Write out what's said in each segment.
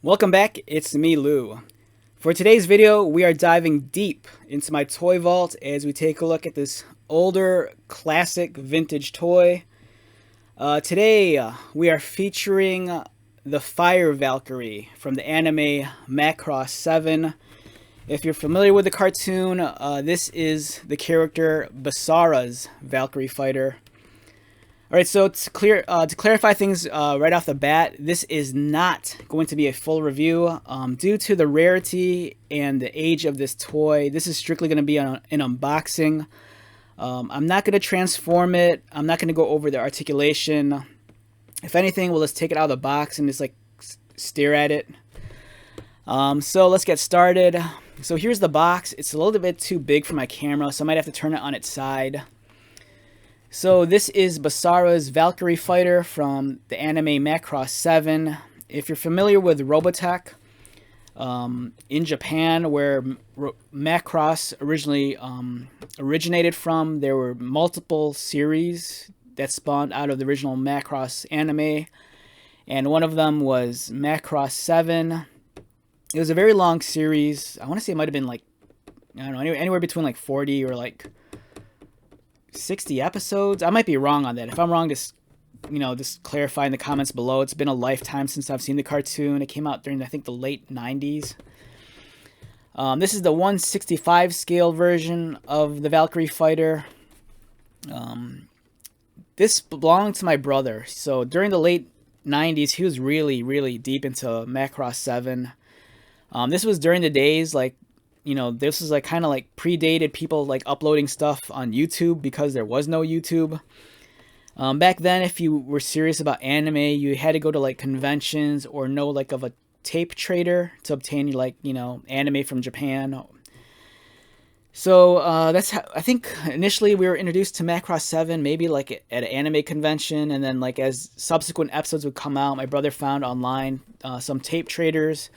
Welcome back, it's me, Lou. For today's video, we are diving deep into my toy vault as we take a look at this older, classic, vintage toy. Today, we are featuring the Fire Valkyrie from the anime Macross 7. If you're familiar with the cartoon, this is the character Basara's Valkyrie fighter. Alright, so to clarify things right off the bat, this is not going to be a full review. Due to the rarity and the age of this toy, this is strictly going to be an unboxing. I'm not going to transform it. I'm not going to go over the articulation. If anything, we'll just take it out of the box and just like stare at it. So let's get started. So here's the box. It's a little bit too big for my camera, so I might have to turn it on its side. So this is Basara's Valkyrie fighter from the anime Macross 7. If you're familiar with Robotech, in Japan, where Macross originally originated from, there were multiple series that spawned out of the original Macross anime, and one of them was Macross 7. It was a very long series. I want to say it might have been like, I don't know, anywhere between like 40 or like 60 episodes. I might be wrong on that. If I'm wrong, just clarify in the comments below. It's been a lifetime since I've seen the cartoon. It came out during, I think, the late 90s. This is the 1/65 scale version of the Valkyrie fighter. This belonged to my brother. So during the late 90s, he was really deep into Macross 7. This was during the days like, this was like kind of like predated people like uploading stuff on YouTube because there was no YouTube. Back then, if you were serious about anime, you had to go to like conventions or know like of a tape trader to obtain like, anime from Japan. So that's how I think initially we were introduced to Macross 7, maybe like at an anime convention, and then like as subsequent episodes would come out, my brother found online some tape traders.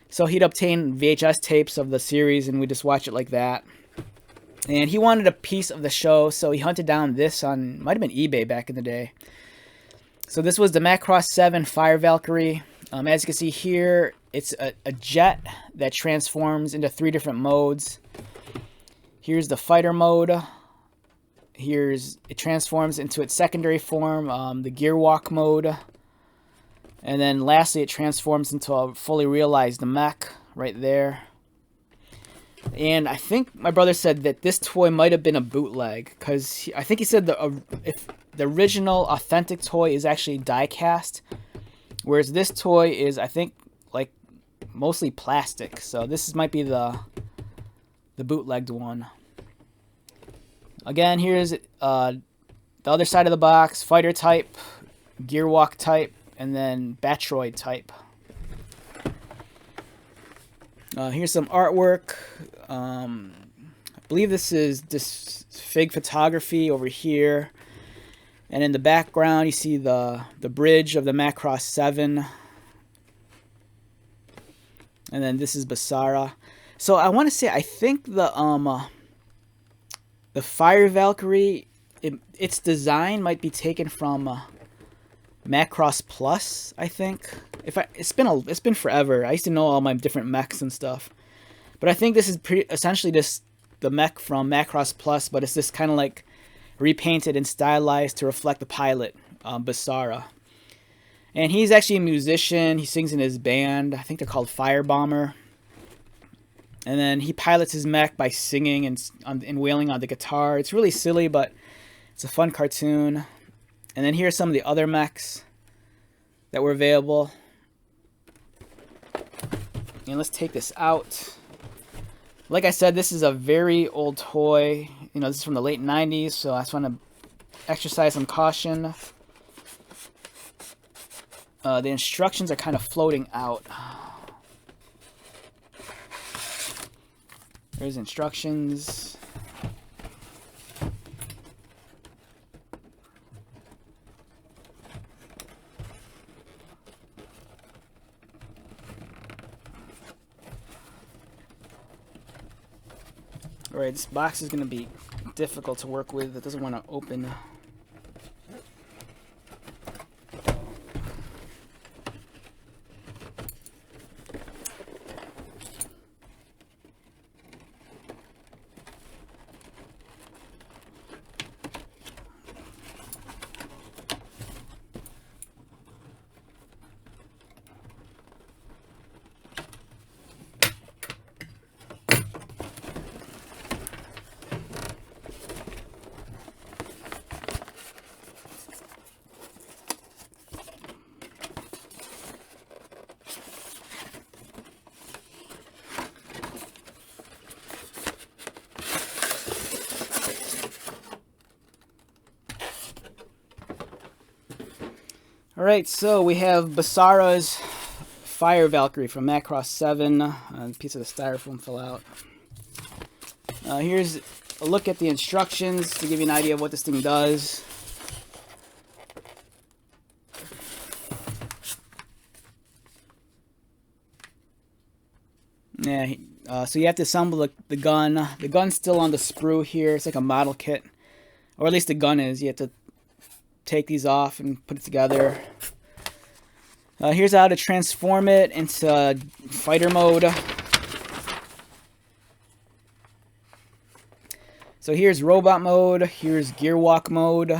So he'd obtain VHS tapes of the series, and we'd just watch it like that. And he wanted a piece of the show, so he hunted down this on, might have been eBay back in the day. So this was the Macross 7 Fire Valkyrie. As you can see here, it's a jet that transforms into 3 different modes. Here's the fighter mode. It transforms into its secondary form, the gear walk mode. And then lastly, it transforms into a fully realized mech right there. And I think my brother said that this toy might have been a bootleg, because I think he said if the original authentic toy is actually die cast, whereas this toy is, I think, like mostly plastic. So this might be the bootlegged one. Again, here's the other side of the box: fighter type, gear walk type, and then Batroid type. Here's some artwork. I believe this is Fig photography over here. And in the background, you see the bridge of the Macross 7. And then this is Basara. So I want to say, I think the Fire Valkyrie, its design might be taken from Macross Plus, I think. It's been forever. I used to know all my different mechs and stuff, but I think this is essentially just the mech from Macross Plus, but it's just kind of like repainted and stylized to reflect the pilot, Basara. And he's actually a musician. He sings in his band. I think they're called Fire Bomber. And then he pilots his mech by singing and wailing on the guitar. It's really silly, but it's a fun cartoon. And then here's some of the other mechs that were available. And let's take this out. Like I said, this is a very old toy. This is from the late 90s, so I just want to exercise some caution. The instructions are kind of floating out. There's instructions. Alright, this box is going to be difficult to work with. It doesn't want to open. Alright, so we have Basara's Fire Valkyrie from Macross 7. A piece of the styrofoam fell out. Here's a look at the instructions to give you an idea of what this thing does. Yeah, so you have to assemble the gun. The gun's still on the sprue here. It's like a model kit. Or at least the gun is. You have to take these off and put it together. Here's how to transform it into fighter mode. So here's robot mode. Here's gear walk mode.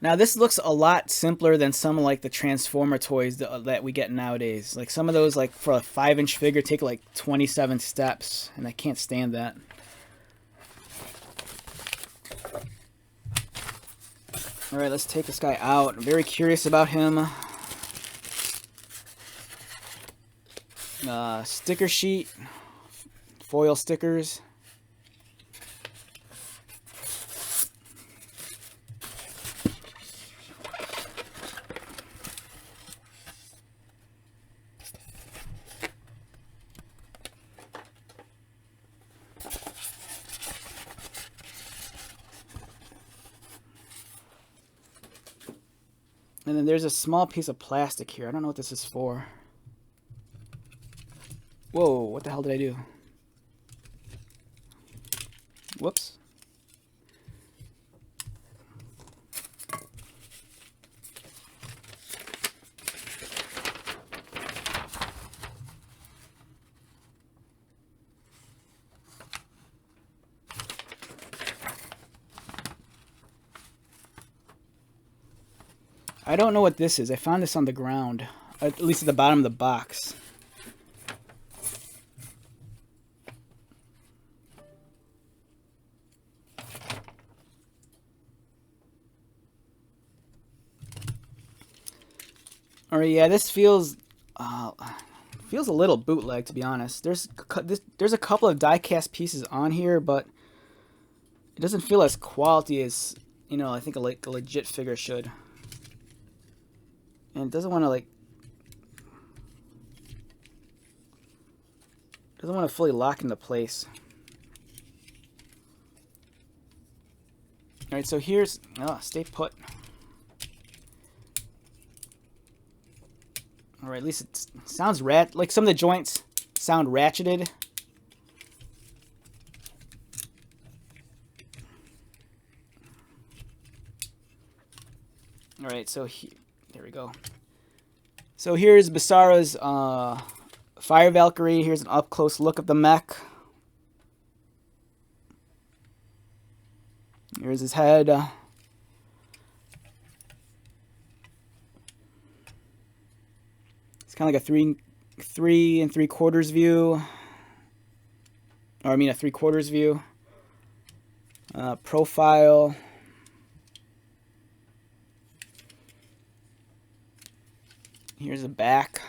Now this looks a lot simpler than some of like the Transformer toys that we get nowadays. Like some of those, like for a 5-inch figure, take like 27 steps, and I can't stand that. Alright, let's take this guy out. I'm very curious about him. Sticker sheet, foil stickers. And then there's a small piece of plastic here. I don't know what this is for. Whoa, what the hell did I do? Whoops. I don't know what this is. I found this on the ground, at least at the bottom of the box. Alright, yeah, this feels a little bootleg, to be honest. There's a couple of die-cast pieces on here, but it doesn't feel as quality as, you know, I think a legit figure should. And it doesn't want to fully lock into place. Alright, so here's, stay put. Alright, at least it sounds like some of the joints sound ratcheted. Alright, so there we go. So here's Basara's Fire Valkyrie. Here's an up-close look of the mech. Here's his head. It's kind of like a 3 3/4 view. Or I mean a 3/4 view. Profile. Here's the back.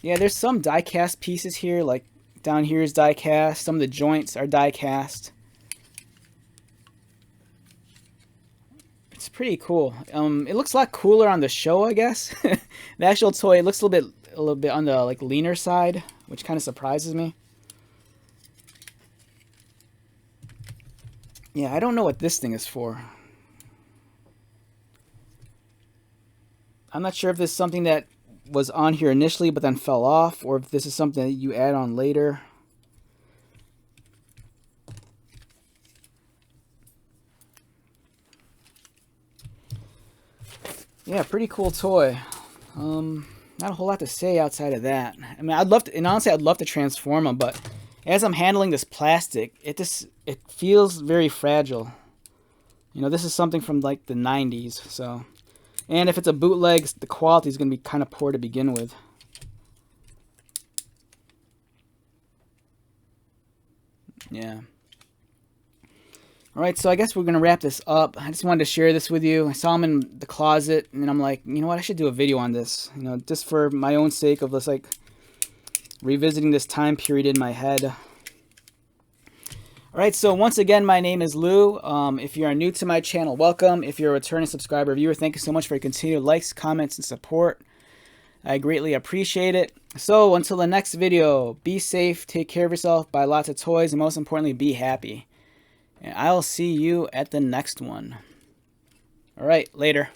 Yeah, there's some die-cast pieces here, like down here is die-cast. Some of the joints are die-cast. It's pretty cool. It looks a lot cooler on the show, I guess. The actual toy, it looks a little bit on the like leaner side, which kind of surprises me. Yeah, I don't know what this thing is for. I'm not sure if this is something that was on here initially but then fell off, or if this is something that you add on later. Yeah, pretty cool toy. Not a whole lot to say outside of that. I mean, I'd love to, and honestly, I'd love to transform them, but as I'm handling this plastic, it feels very fragile. You know, this is something from like the 90s, so. And if it's a bootleg, the quality is going to be kind of poor to begin with. Yeah. Alright, so I guess we're going to wrap this up. I just wanted to share this with you. I saw him in the closet, and I'm like, you know what, I should do a video on this. You know, just for my own sake of just like revisiting this time period in my head. Alright, so once again, my name is Lou. If you are new to my channel, welcome. If you're a returning subscriber viewer, thank you so much for your continued likes, comments, and support. I greatly appreciate it. So until the next video, be safe, take care of yourself, buy lots of toys, and most importantly, be happy. And I'll see you at the next one. Alright, later.